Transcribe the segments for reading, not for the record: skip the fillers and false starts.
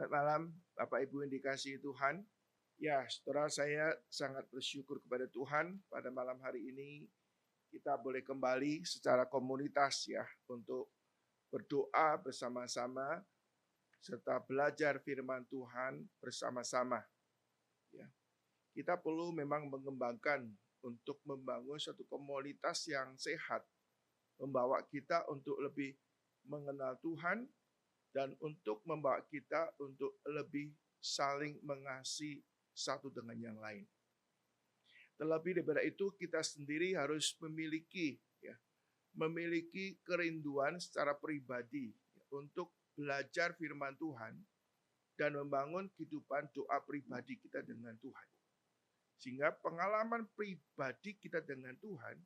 Selamat malam, Bapak Ibu yang dikasihi Tuhan. Ya, saudara saya sangat bersyukur kepada Tuhan pada malam hari ini kita boleh kembali secara komunitas ya untuk berdoa bersama-sama serta belajar firman Tuhan bersama-sama. Ya, kita perlu memang mengembangkan untuk membangun satu komunitas yang sehat, membawa kita untuk lebih mengenal Tuhan dan untuk membawa kita untuk lebih saling mengasihi satu dengan yang lain. Terlebih daripada itu kita sendiri harus memiliki kerinduan secara pribadi untuk belajar firman Tuhan dan membangun kehidupan doa pribadi kita dengan Tuhan. Sehingga pengalaman pribadi kita dengan Tuhan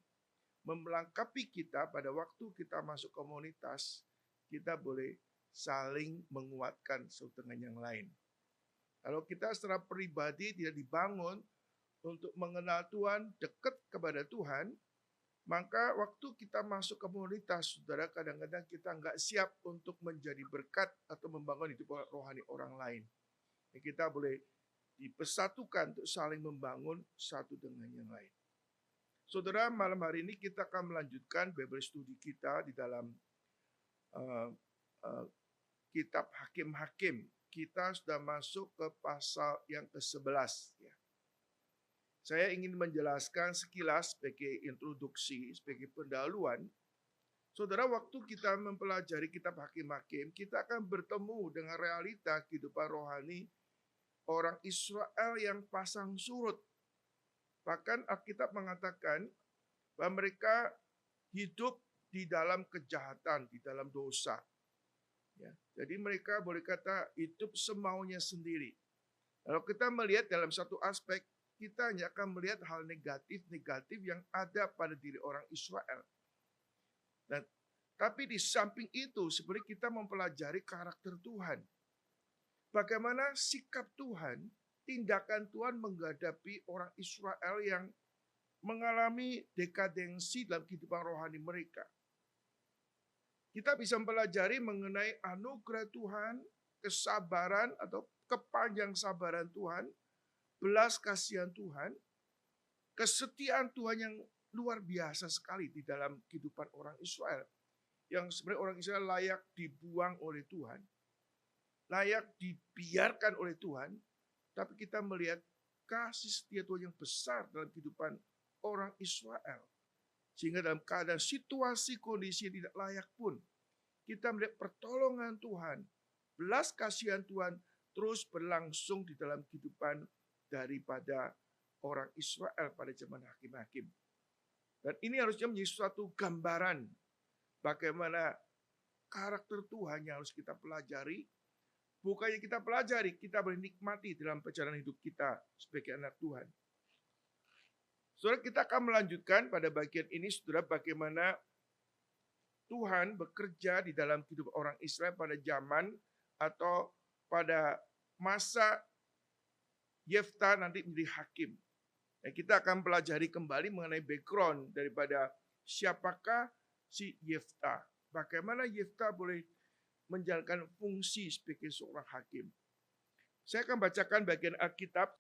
melengkapi kita pada waktu kita masuk komunitas, kita boleh saling menguatkan satu dengan yang lain. Kalau kita secara pribadi tidak dibangun untuk mengenal Tuhan, dekat kepada Tuhan, maka waktu kita masuk komunitas, saudara, kadang-kadang kita nggak siap untuk menjadi berkat atau membangun hidup rohani orang lain. Kita boleh dipersatukan untuk saling membangun satu dengan yang lain. Saudara, malam hari ini kita akan melanjutkan Bible Study kita di dalam kitab Hakim-Hakim. Kita sudah masuk ke pasal yang ke-11. Ya. Saya ingin menjelaskan sekilas sebagai introduksi, sebagai pendahuluan. Saudara, waktu kita mempelajari kitab Hakim-Hakim, kita akan bertemu dengan realita kehidupan rohani orang Israel yang pasang surut. Bahkan Alkitab mengatakan bahwa mereka hidup di dalam kejahatan, di dalam dosa. Ya, jadi mereka boleh kata hidup semaunya sendiri. Kalau kita melihat dalam satu aspek, kita hanya akan melihat hal negatif-negatif yang ada pada diri orang Israel. Dan tapi di samping itu, sebenarnya kita mempelajari karakter Tuhan. Bagaimana sikap Tuhan, tindakan Tuhan menghadapi orang Israel yang mengalami dekadensi dalam kehidupan rohani mereka. Kita bisa mempelajari mengenai anugerah Tuhan, kesabaran atau kepanjang sabaran Tuhan, belas kasihan Tuhan, kesetiaan Tuhan yang luar biasa sekali di dalam kehidupan orang Israel. Yang sebenarnya orang Israel layak dibuang oleh Tuhan, layak dibiarkan oleh Tuhan, tapi kita melihat kasih setia Tuhan yang besar dalam kehidupan orang Israel. Sehingga dalam keadaan situasi kondisi yang tidak layak pun, kita melihat pertolongan Tuhan, belas kasihan Tuhan terus berlangsung di dalam kehidupan daripada orang Israel pada zaman Hakim-Hakim. Dan ini harusnya menjadi suatu gambaran bagaimana karakter Tuhan yang harus kita pelajari. Bukannya kita pelajari, kita boleh nikmati dalam perjalanan hidup kita sebagai anak Tuhan. Saudara, kita akan melanjutkan pada bagian ini, saudara, bagaimana Tuhan bekerja di dalam kehidupan orang Israel pada zaman atau pada masa Yefta nanti menjadi hakim. Kita akan pelajari kembali mengenai background daripada siapakah si Yefta. Bagaimana Yefta boleh menjalankan fungsi sebagai seorang hakim. Saya akan bacakan bagian Alkitab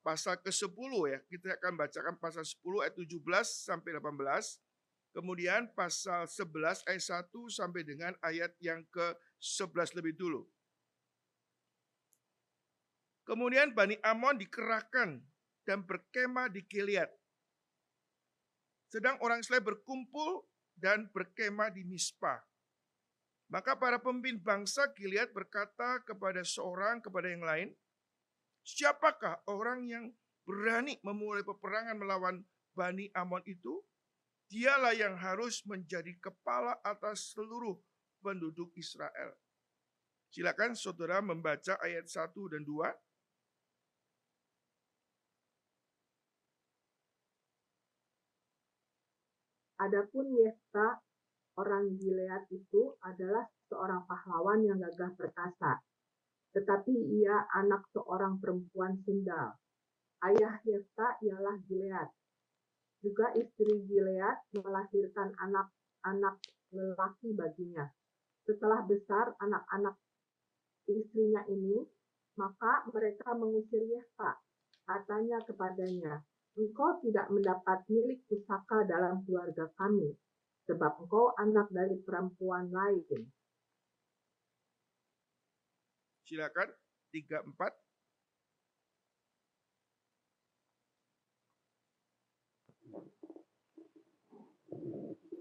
pasal ke-10 ya. Kita akan bacakan pasal 10 ayat 17 sampai 18. Kemudian pasal 11 ayat 1 sampai dengan ayat yang ke-11 lebih dulu. Kemudian Bani Amon dikerahkan dan berkemah di Gilead. Sedang orang Israel berkumpul dan berkemah di Mispa. Maka para pemimpin bangsa Gilead berkata kepada yang lain, siapakah orang yang berani memulai peperangan melawan Bani Amon itu? Dialah yang harus menjadi kepala atas seluruh penduduk Israel. Silakan saudara membaca ayat 1 dan 2. Adapun Yefta, orang Gilead itu adalah seorang pahlawan yang gagah perkasa. Tetapi ia anak seorang perempuan sundal. Ayah Yefta ialah Gilead. Juga istri Gilead melahirkan anak-anak lelaki baginya. Setelah besar, anak-anak istrinya ini, maka mereka mengusir Yefta. Katanya kepadanya, engkau tidak mendapat milik pusaka dalam keluarga kami, sebab engkau anak dari perempuan lain. Silakan 34.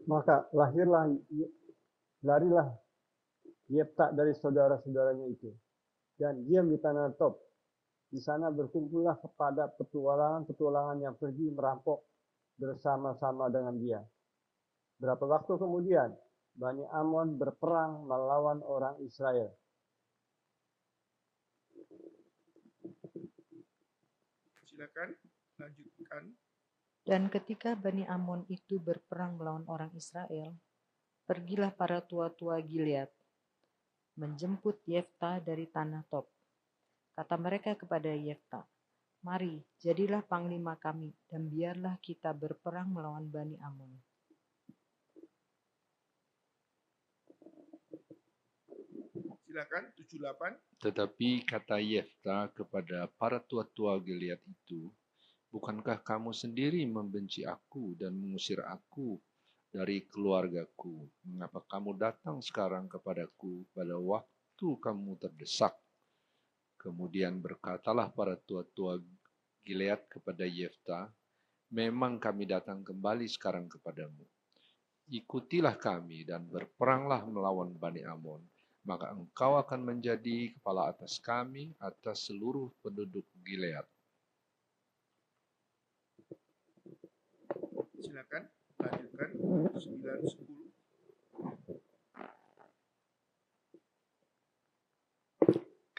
Maka larilah Yefta dari saudara-saudaranya itu, dan diam di tanah Tob. Di sana berkumpullah kepada petualangan-petualangan yang pergi merampok bersama-sama dengan dia. Berapa waktu kemudian, Bani Amon berperang melawan orang Israel. Silakan lanjutkan. Dan ketika Bani Amon itu berperang melawan orang Israel, pergilah para tua-tua Gilead, menjemput Yefta dari tanah Tob. Kata mereka kepada Yefta, mari, jadilah panglima kami, dan biarlah kita berperang melawan Bani Amon. Silakan 78. Tetapi kata Yefta kepada para tua-tua Gilead itu, bukankah kamu sendiri membenci aku dan mengusir aku dari keluargaku? Mengapa kamu datang sekarang kepadaku pada waktu kamu terdesak? Kemudian berkatalah para tua-tua Gilead kepada Yefta, memang kami datang kembali sekarang kepadamu. Ikutilah kami dan berperanglah melawan Bani Amon, maka engkau akan menjadi kepala atas kami, atas seluruh penduduk Gilead. Silakan lanjutkan 9, 10.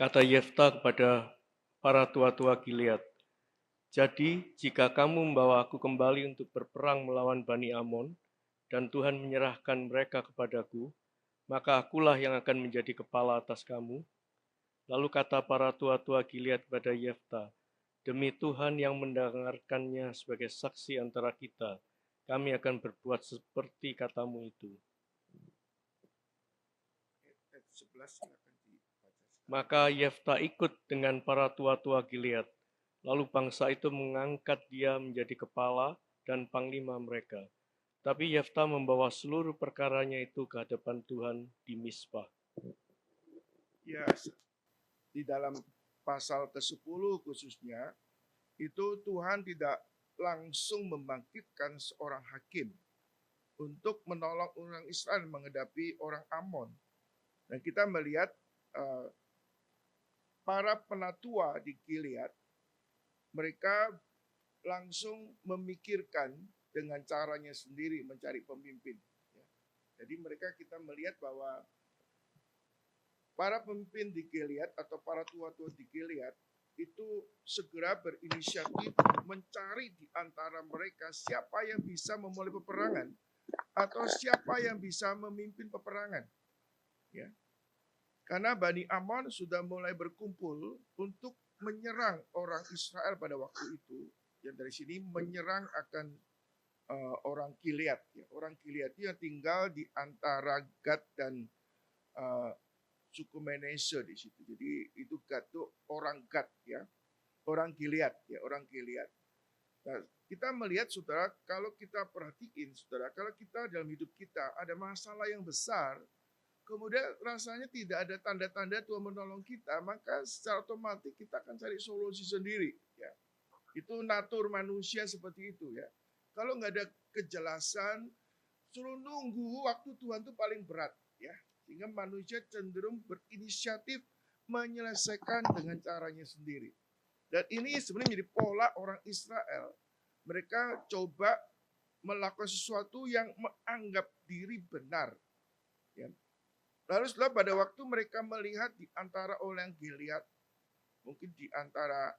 Kata Yefta kepada para tua-tua Gilead, jadi jika kamu membawa aku kembali untuk berperang melawan Bani Amon, dan Tuhan menyerahkan mereka kepadaku, maka akulah yang akan menjadi kepala atas kamu. Lalu kata para tua-tua Gilead kepada Yefta, demi Tuhan yang mendengarkannya sebagai saksi antara kita, kami akan berbuat seperti katamu itu. Ayat 11 silakan dibaca. Maka Yefta ikut dengan para tua-tua Gilead. Lalu bangsa itu mengangkat dia menjadi kepala dan panglima mereka. Tapi Yefta membawa seluruh perkaranya itu ke hadapan Tuhan di Mizpah. Ya, di dalam pasal ke-10 khususnya, itu Tuhan tidak langsung membangkitkan seorang hakim untuk menolong orang Israel menghadapi orang Amon. Dan kita melihat para penatua di Gilead, mereka langsung memikirkan dengan caranya sendiri mencari pemimpin. Jadi kita melihat bahwa para pemimpin di Gilead atau para tua-tua di Gilead itu segera berinisiatif mencari di antara mereka siapa yang bisa memulai peperangan atau siapa yang bisa memimpin peperangan. Ya. Karena Bani Amon sudah mulai berkumpul untuk menyerang orang Israel pada waktu itu. Yang dari sini menyerang akan orang Gilead. Ya. Orang Gilead yang tinggal di antara Gad dan suku Manase di situ. Jadi itu Gad itu orang Gad ya. Orang Gilead ya, orang Gilead. Nah, kita melihat saudara, kalau kita perhatiin saudara, kalau kita dalam hidup kita ada masalah yang besar, kemudian rasanya tidak ada tanda-tanda Tuhan menolong kita, maka secara otomatis kita akan cari solusi sendiri. Ya. Itu natur manusia seperti itu ya. Kalau nggak ada kejelasan, suruh nunggu waktu Tuhan itu paling berat ya. Sehingga manusia cenderung berinisiatif menyelesaikan dengan caranya sendiri. Dan ini sebenarnya menjadi pola orang Israel. Mereka coba melakukan sesuatu yang menganggap diri benar. Ya. Lalu setelah pada waktu mereka melihat di antara orang Gilead, mungkin di antara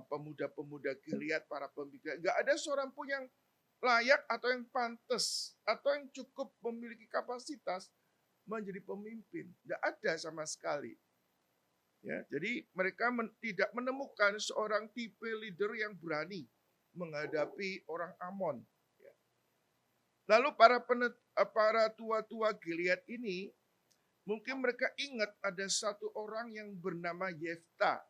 pemuda-pemuda Gilead, para pemimpin, nggak ada seorang pun yang layak atau yang pantas atau yang cukup memiliki kapasitas menjadi pemimpin. Nggak ada sama sekali. Ya, jadi mereka tidak menemukan seorang tipe leader yang berani menghadapi orang Amon. Ya. Lalu para tua-tua Gilead ini mungkin mereka ingat ada satu orang yang bernama Yefta.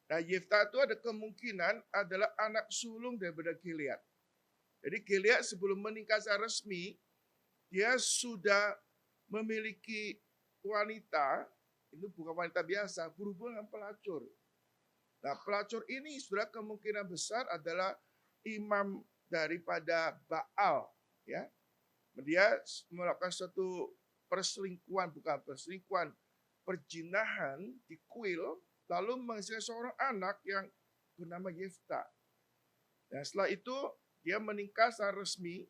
Nah, Yefta itu ada kemungkinan adalah anak sulung daripada Gilead. Jadi Gilead sebelum menikah secara resmi, dia sudah memiliki wanita, itu bukan wanita biasa, berhubungan dengan pelacur. Nah, pelacur ini sudah kemungkinan besar adalah imam daripada Baal, ya. Dia melakukan suatu perselingkuhan, bukan perselingkuhan, perjinahan di kuil, lalu menghasilkan seorang anak yang bernama Yefta. Nah, setelah itu dia menikah secara resmi,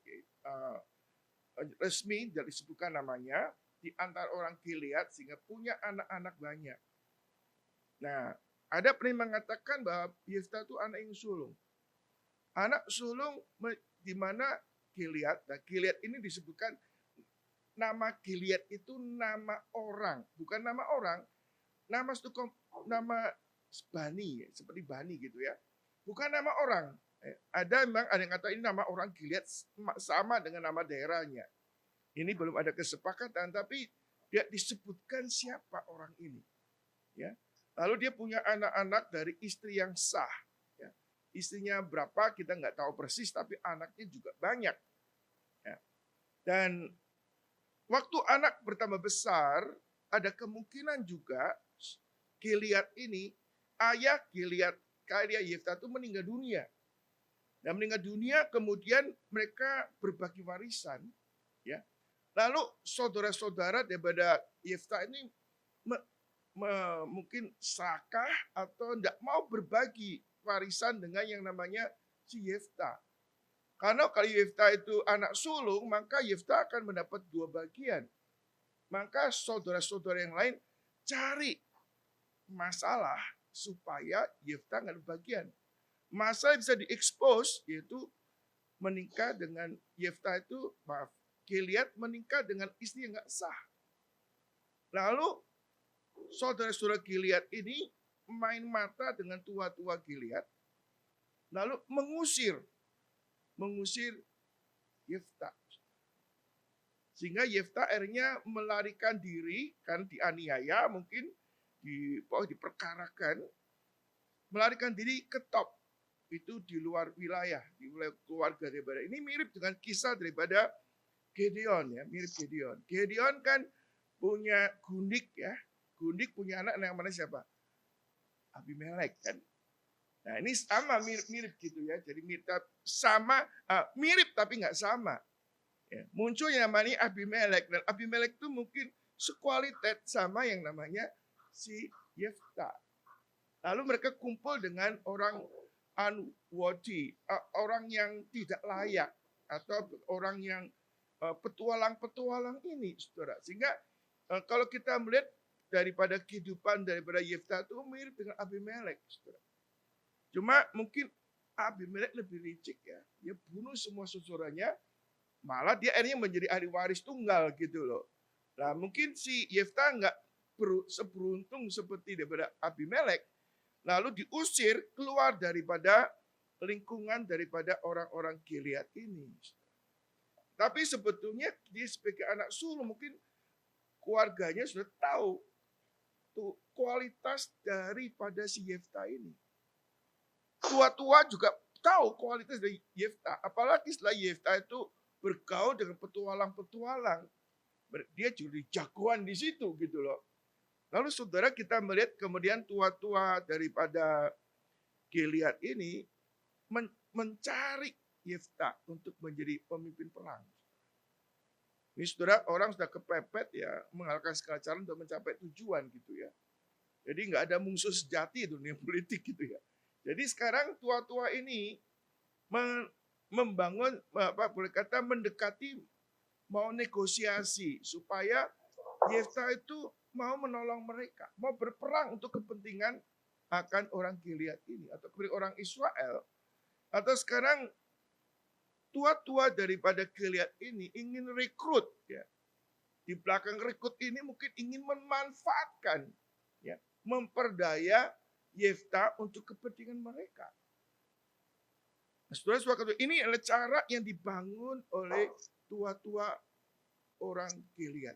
dan disebutkan namanya di antara orang Gilead sehingga punya anak-anak banyak. Nah, ada yang mengatakan bahwa Yefta itu anak yang sulung. Anak sulung di mana Gilead. Nah, Gilead ini disebutkan nama Gilead itu nama orang, bukan nama orang. Nama Bani, seperti Bani gitu ya. Bukan nama orang. Ada yang kata ini nama orang Gilead sama dengan nama daerahnya. Ini belum ada kesepakatan, tapi dia disebutkan siapa orang ini. Ya. Lalu dia punya anak-anak dari istri yang sah. Ya. Istrinya berapa kita nggak tahu persis, tapi anaknya juga banyak. Ya. Dan waktu anak bertambah besar, ada kemungkinan juga Gilead ini, ayah Gilead, kaya Yefta itu meninggal dunia. Dan meninggal dunia, kemudian mereka berbagi warisan. Ya. Lalu saudara-saudara daripada Yefta ini mungkin serakah atau tidak mau berbagi warisan dengan yang namanya si Yefta. Karena kalau Yefta itu anak sulung, maka Yefta akan mendapat 2 bagian. Maka saudara-saudara yang lain cari masalah supaya Yefta nggak ada bagian. Masalah bisa diekspos, yaitu menikah dengan Yefta itu, Gilead menikah dengan istri yang nggak sah. Lalu saudara-saudara Gilead ini main mata dengan tua-tua Gilead, lalu mengusir Yefta. Sehingga Yefta akhirnya melarikan diri, kan dianiaya mungkin, diperkarakan, melarikan diri ke Top. Itu di luar wilayah, di wilayah keluarga daripada. Ini mirip dengan kisah daripada Gideon, ya, mirip Gideon. Gideon kan punya Gundik, ya. Gundik punya anak yang mana siapa? Abimelek, kan. Nah, ini sama mirip gitu ya. Jadi mirip tapi nggak sama. Ya, muncul yang namanya Abimelek, dan Abimelek itu mungkin sekualitas sama yang namanya si Yefta. Lalu mereka kumpul dengan orang unworthy, orang yang tidak layak, atau orang yang petualang-petualang ini, saudara. Sehingga kalau kita melihat daripada kehidupan daripada Yefta itu mirip dengan Abimelek, saudara. Cuma mungkin Abimelek lebih licik, ya. Dia bunuh semua saudaranya, malah dia akhirnya menjadi ahli waris tunggal gitu loh. Nah, mungkin si Yefta nggak seberuntung seperti daripada Abimelek, lalu diusir keluar daripada lingkungan daripada orang-orang Gilead ini. Tapi sebetulnya dia sebagai anak sulung mungkin keluarganya sudah tahu tuh kualitas daripada si Yefta ini. Tua-tua juga tahu kualitas dari Yefta, apalagi setelah Yefta itu bergaul dengan petualang-petualang. Dia jadi jagoan di situ gitu loh. Lalu saudara kita melihat kemudian tua-tua daripada Gilead ini mencari Yefta untuk menjadi pemimpin perang. Ini saudara, orang sudah kepepet ya mengalahkan segala cara untuk mencapai tujuan gitu ya. Jadi nggak ada musuh sejati di dunia politik gitu ya. Jadi sekarang tua-tua ini membangun, boleh kata mendekati, mau negosiasi supaya Yefta itu mau menolong mereka, mau berperang untuk kepentingan akan orang Gilead ini atau kepentingan orang Israel. Atau sekarang tua-tua daripada Gilead ini ingin rekrut, ya. Di belakang rekrut ini mungkin ingin memanfaatkan, ya, memperdaya Yefta untuk kepentingan mereka. Nah, saudara-saudara, ini adalah cara yang dibangun oleh tua-tua orang Gilead.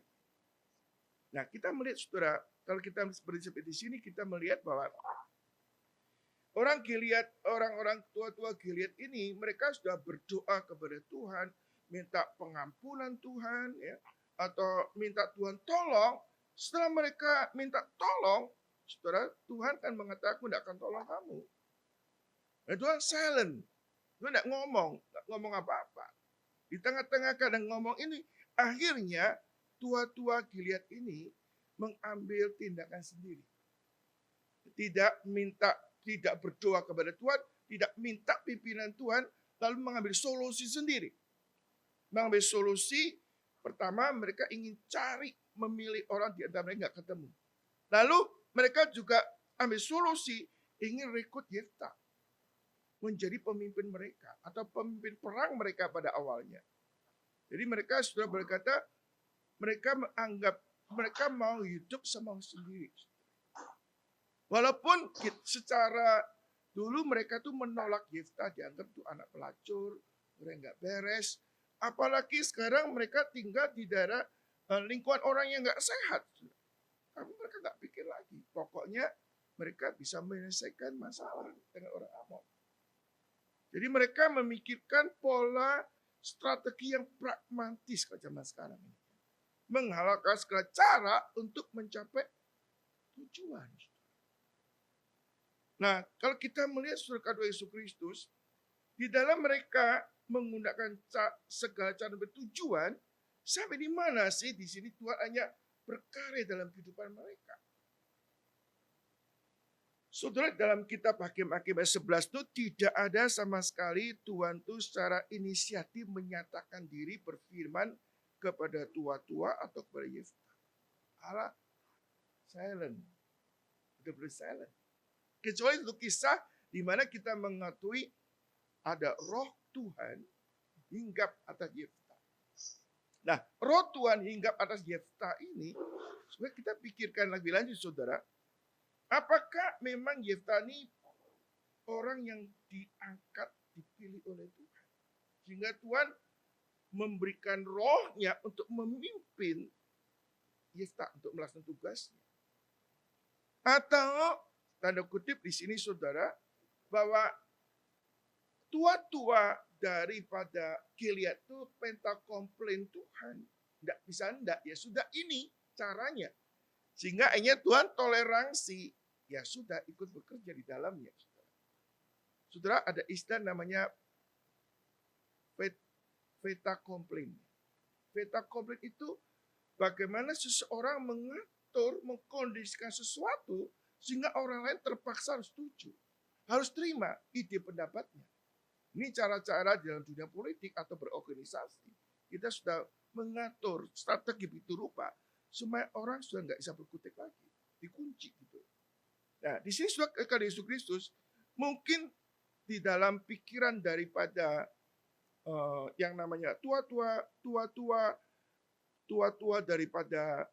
Nah, kita melihat saudara, kalau kita seperti di sini, kita melihat bahwa orang Gilead, orang-orang tua-tua Gilead ini, mereka sudah berdoa kepada Tuhan, minta pengampunan Tuhan, ya, atau minta Tuhan tolong. Setelah mereka minta tolong, saudara, Tuhan kan mengatakan, aku tidak akan tolong kamu. Nah, Tuhan silent. Tuhan tidak ngomong apa-apa. Di tengah-tengah kadang ngomong ini, akhirnya tua-tua Gilead ini mengambil tindakan sendiri. Tidak berdoa kepada Tuhan, tidak minta pimpinan Tuhan, lalu mengambil solusi sendiri. Mengambil solusi, pertama mereka ingin cari, memilih orang di antara mereka nggak ketemu. Lalu mereka juga ambil solusi, ingin rekrut Yefta menjadi pemimpin mereka atau pemimpin perang mereka pada awalnya. Jadi mereka sudah berkata, mereka menganggap mereka mau hidup sama sendiri. Walaupun secara dulu mereka tuh menolak Yefta, dianggap tuh anak pelacur, mereka nggak beres. Apalagi sekarang mereka tinggal di daerah lingkungan orang yang nggak sehat. Tapi mereka nggak pikir lagi. Pokoknya mereka bisa menyelesaikan masalah dengan orang Amon. Jadi mereka memikirkan pola strategi yang pragmatis kalau zaman sekarang ini. Menghalalkan segala cara untuk mencapai tujuan. Nah, kalau kita melihat surga Yesus Kristus, di dalam mereka menggunakan segala cara bertujuan, sampai di mana sih di sini Tuhan hanya berkarya dalam kehidupan mereka. Saudara, dalam kitab Hakim-Hakim ayat 11 itu tidak ada sama sekali Tuhan itu secara inisiatif menyatakan diri berfirman kepada tua-tua atau kepada Yefta. Allah silent. Betul-betul silent. Kecuali itu kisah di mana kita mengetahui ada roh Tuhan hinggap atas Yefta. Nah, roh Tuhan hinggap atas Yefta ini, supaya kita pikirkan lebih lanjut, saudara. Apakah memang Yefta ini orang yang diangkat, dipilih oleh Tuhan? Sehingga Tuhan memberikan rohnya untuk memimpin Yefta untuk melaksanakan tugasnya. Atau, tanda kutip di sini saudara, bahwa tua-tua daripada Gilead itu minta komplain Tuhan. Tidak bisa enggak, ya sudah ini caranya. Sehingga akhirnya Tuhan toleransi. Ya sudah ikut bekerja di dalamnya. Saudara, ada istilah namanya veta komplain. Veta komplain itu bagaimana seseorang mengatur, mengkondisikan sesuatu sehingga orang lain terpaksa harus setuju. Harus terima ide pendapatnya. Ini cara-cara dalam dunia politik atau berorganisasi. Kita sudah mengatur strategi begitu rupa supaya orang sudah nggak bisa berkutik lagi. Dikunci gitu. Nah, di sini sudah kepada Yesus Kristus, mungkin di dalam pikiran daripada yang namanya tua-tua daripada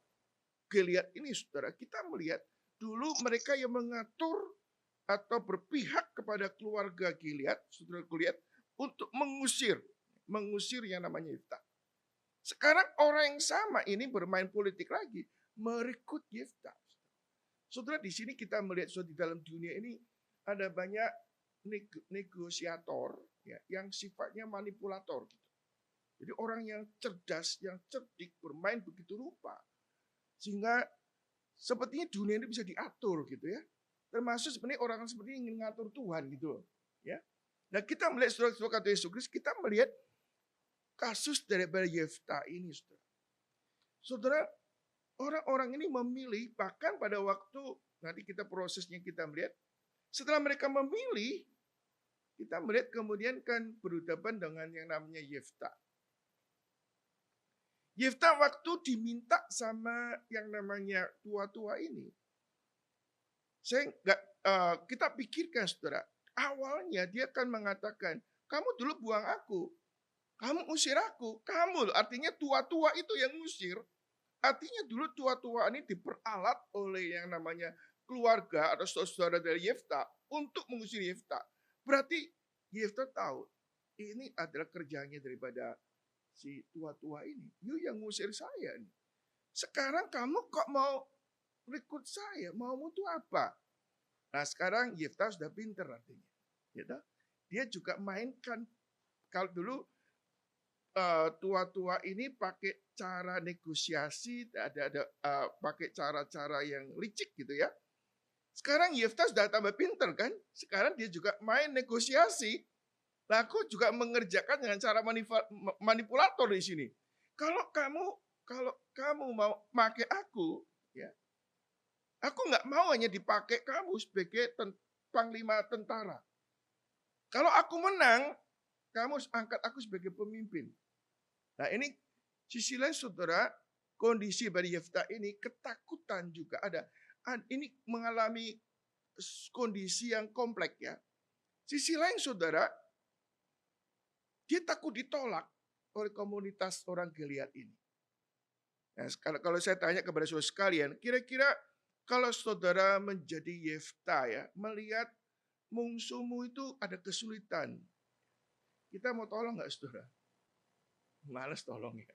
Gilead ini, saudara, kita melihat dulu mereka yang mengatur atau berpihak kepada keluarga Gilead, saudara Gilead, untuk mengusir yang namanya Yefta. Sekarang orang yang sama ini bermain politik lagi, merekrut Yefta. Saudara, di sini kita melihat di dalam dunia ini ada banyak negosiator ya, yang sifatnya manipulator. Gitu. Jadi orang yang cerdas, yang cerdik bermain begitu rupa. Sehingga sepertinya dunia ini bisa diatur gitu ya. Termasuk sebenarnya orang seperti ini ingin ngatur Tuhan gitu ya. Nah, kita melihat saudara-saudara kata Yesus Kristus, kita melihat kasus daripada Yefta ini, saudara. Saudara, orang-orang ini memilih, bahkan pada waktu nanti kita prosesnya kita melihat, setelah mereka memilih, kita melihat kemudian kan berhadapan dengan yang namanya Yefta. Yefta waktu diminta sama yang namanya tua-tua ini, kita pikirkan saudara, awalnya dia akan mengatakan, kamu dulu buang aku, kamu usir aku, kamu artinya tua-tua itu yang usir. Artinya dulu tua-tua ini diperalat oleh yang namanya keluarga atau saudara dari Yefta untuk mengusir Yefta. Berarti Yefta tahu ini adalah kerjanya daripada si tua-tua ini. You yang ngusir saya nih. Sekarang kamu kok mau rekrut saya? Maumu itu apa? Nah sekarang Yefta sudah pinter artinya. Gitu. Dia juga mainkan, kalau dulu tua-tua ini pakai cara negosiasi, ada pakai cara-cara yang licik gitu ya. Sekarang Yefta sudah tambah pinter kan? Sekarang dia juga main negosiasi. Nah, aku juga mengerjakan dengan cara manipulator di sini. Kalau kamu mau pakai aku, ya, aku nggak mau hanya dipakai kamu sebagai panglima tentara. Kalau aku menang, kamu angkat aku sebagai pemimpin. Nah ini sisi lain saudara, kondisi dari Yefta ini ketakutan juga ada. Ini mengalami kondisi yang kompleks ya. Sisi lain saudara, dia takut ditolak oleh komunitas orang Gilead ini. Nah, kalau saya tanya kepada saudara sekalian, kira-kira kalau saudara menjadi Yefta ya, melihat musuhmu itu ada kesulitan, kita mau tolong nggak saudara? Males tolong ya.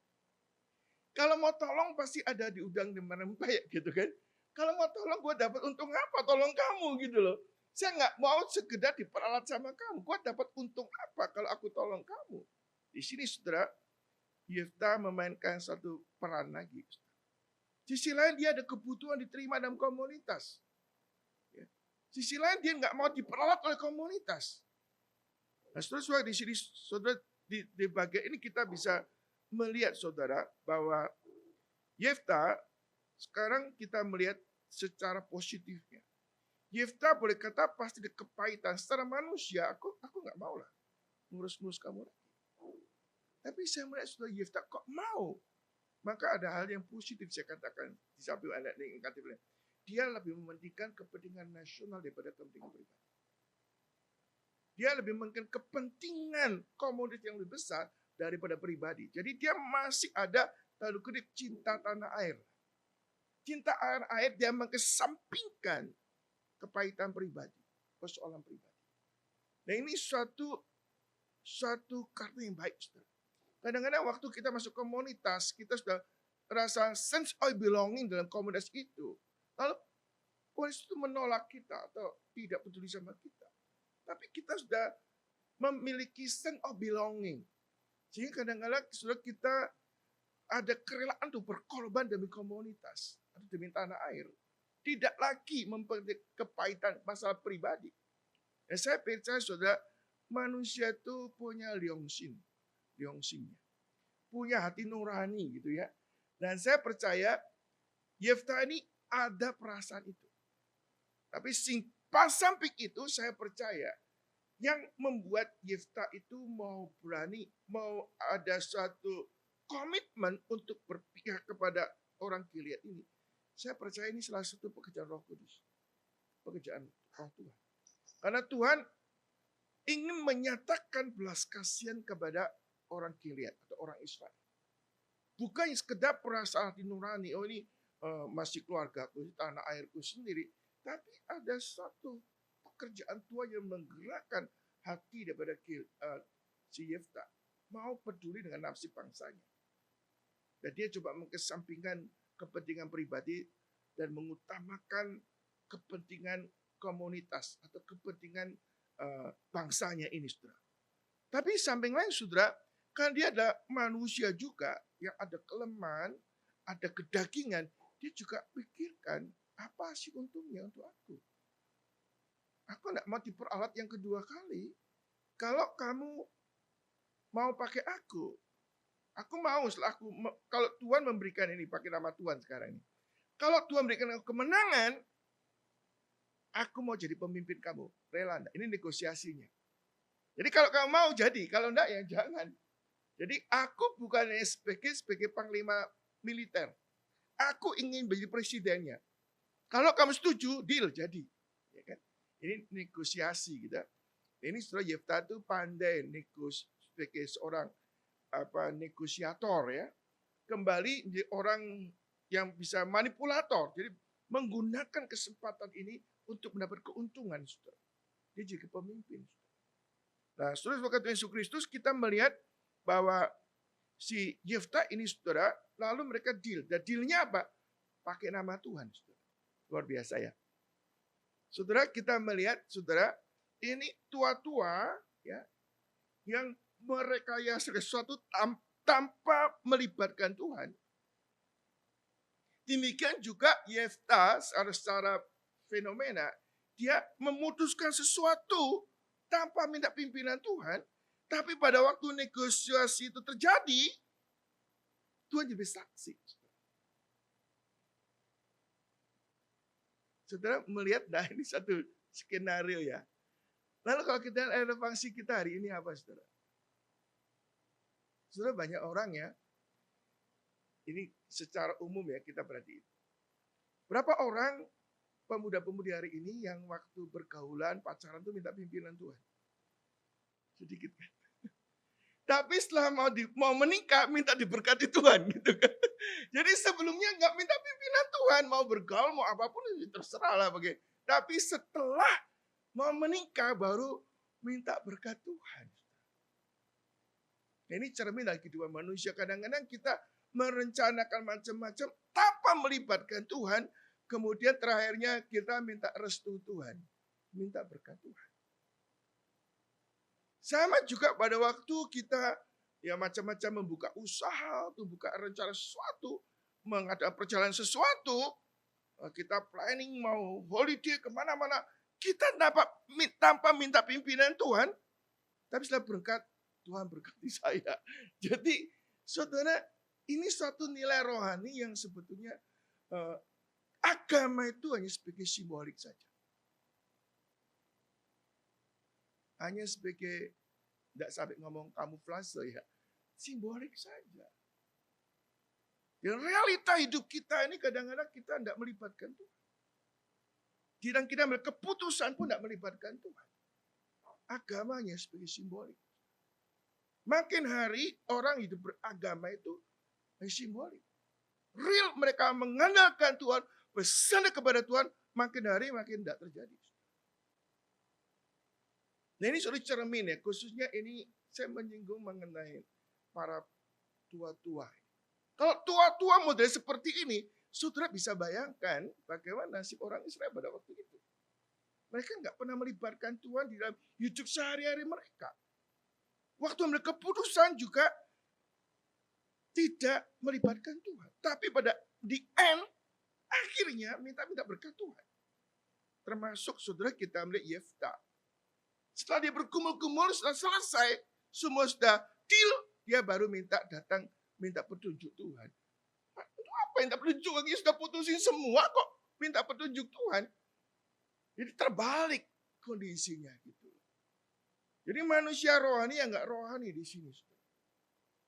Kalau mau tolong pasti ada di udang di merempet gitu kan. Kalau mau tolong gue dapat untung apa? Tolong kamu gitu loh. Saya nggak mau sekedar diperalat sama kamu. Gue dapat untung apa kalau aku tolong kamu? Di sini saudara, Yefta memainkan satu peran lagi. Sisi lain dia ada kebutuhan diterima dalam komunitas. Sisi lain dia nggak mau diperalat oleh komunitas. Nah saudara di sini saudara di bagian ini kita bisa melihat saudara bahwa Yefta sekarang kita melihat secara positifnya. Yefta boleh kata pasti ada kepahitan. Secara manusia aku nggak mau lah ngurus-ngurus kamu lagi. Tapi saya melihat saudara Yefta kok mau. Maka ada hal yang positif saya katakan di samping ayat yang negatif. Dia lebih mementingkan kepentingan nasional daripada kepentingan pribadi. Dia lebih mementingkan kepentingan komunitas yang lebih besar daripada pribadi. Jadi dia masih ada tanda kutip cinta tanah air. Cinta air dia mengesampingkan kepahitan pribadi, persoalan pribadi. Nah ini suatu kartu yang baik. Kadang-kadang waktu kita masuk komunitas, kita sudah rasa sense of belonging dalam komunitas itu. Lalu komunitas itu menolak kita atau tidak peduli sama kita. Tapi kita sudah memiliki sense of belonging. Sehingga kadang-kadang sudah kita ada kerelaan untuk berkorban demi komunitas atau demi tanah air. Tidak lagi memperhatikan kepahitan masalah pribadi. Dan saya percaya saudara, manusia itu punya liongsinnya. Punya hati nurani gitu ya. Dan saya percaya Yefta ini ada perasaan itu. Tapi pas samping itu saya percaya yang membuat Yefta itu mau berani, mau ada suatu komitmen untuk berpihak kepada orang Gilead ini. Saya percaya ini salah satu pekerjaan Roh Kudus. Pekerjaan Roh Tuhan. Karena Tuhan ingin menyatakan belas kasihan kepada orang Gilead atau orang Israel. Bukan sekedar perasaan hati nurani, oh ini masih keluargaku, tanah airku sendiri. Tapi ada satu pekerjaan Tuhan yang menggerakkan hati daripada si Yefta. Mau peduli dengan nasib bangsanya. Dan dia coba mengesampingkan kepentingan pribadi dan mengutamakan kepentingan komunitas atau kepentingan bangsanya ini, saudara. Tapi samping lain, saudara, kan dia ada manusia juga yang ada kelemahan, ada kedagingan. Dia juga pikirkan, apa sih untungnya untuk aku? Aku tidak mau diperalat yang kedua kali. Kalau kamu mau pakai aku mau kalau Tuhan memberikan ini, pakai nama Tuhan sekarang ini. Kalau Tuhan memberikan kemenangan, aku mau jadi pemimpin kamu. Rela enggak? Ini negosiasinya. Jadi kalau kamu mau jadi, kalau enggak ya jangan. Jadi aku bukan sebagai panglima militer. Aku ingin menjadi presidennya. Kalau kamu setuju, deal jadi. Ya kan? Ini negosiasi gitu. Ini setelah Yefta itu pandai sebagai seorang negosiator ya. Kembali menjadi orang yang bisa manipulator. Jadi menggunakan kesempatan ini untuk mendapat keuntungan, saudara. Dia jadi pemimpin. Nah, saudara, sebagai Tuhan Yesus Kristus kita melihat bahwa si Yefta ini saudara, lalu mereka deal. Dan dealnya apa? Pakai nama Tuhan. Saudara. Luar biasa ya. Saudara, kita melihat, saudara, ini tua-tua ya yang merekayasa sesuatu tanpa melibatkan Tuhan. Demikian juga Yefta secara fenomena, dia memutuskan sesuatu tanpa minta pimpinan Tuhan, tapi pada waktu negosiasi itu terjadi, Tuhan jadi saksi. Saudara melihat, nah ini satu skenario ya. Lalu kalau kita lihat relevansi kita hari ini apa, saudara? Saudara, banyak orang ya, ini secara umum ya kita perhatiin. Berapa orang pemuda-pemudi hari ini yang waktu bergaulan, pacaran tuh minta pimpinan Tuhan? Sedikit kan? Tapi setelah mau menikah, minta diberkati Tuhan gitu kan. Jadi sebelumnya nggak minta pimpinan Tuhan, mau bergaul, mau apapun terserah lah bagaimana. Tapi setelah mau menikah baru minta berkat Tuhan. Nah, ini cermin dari kehidupan manusia. Kadang-kadang kita merencanakan macam-macam tanpa melibatkan Tuhan. Kemudian terakhirnya kita minta restu Tuhan. Minta berkat Tuhan. Sama juga pada waktu kita ya macam-macam membuka usaha, membuka rencana sesuatu, mengadakan perjalanan sesuatu, kita planning mau holiday kemana-mana, kita tanpa minta pimpinan Tuhan, tapi setelah berkat, Tuhan berkati saya. Jadi saudara, ini suatu nilai rohani yang sebetulnya agama itu hanya sebagai simbolik saja. Hanya sebagai, tidak sampai ngomong kamuflase ya, simbolik saja. Dan realita hidup kita ini kadang-kadang kita tidak melibatkan Tuhan. Dan kita ambil keputusan pun tidak melibatkan Tuhan. Agamanya sebagai simbolik. Makin hari orang hidup beragama itu simbolik. Real mereka mengandalkan Tuhan, bersandar kepada Tuhan, makin hari makin tidak terjadi. Nah ini sudah cermin ya, khususnya ini saya menyinggung mengenai para tua-tua. Kalau tua-tua model seperti ini, saudara bisa bayangkan bagaimana nasib orang Israel pada waktu itu. Mereka nggak pernah melibatkan Tuhan di dalam hidup sehari-hari mereka. Waktu mereka keputusan juga tidak melibatkan Tuhan. Tapi pada di end, akhirnya minta berkat Tuhan. Termasuk saudara kita melihat Yefta. Setelah dia bergumul-gumul, setelah selesai, semua sudah deal, dia baru datang minta petunjuk Tuhan. Untuk apa minta petunjuk? Dia sudah putusin semua kok, minta petunjuk Tuhan. Jadi terbalik kondisinya gitu. Jadi manusia rohani yang nggak rohani di sini.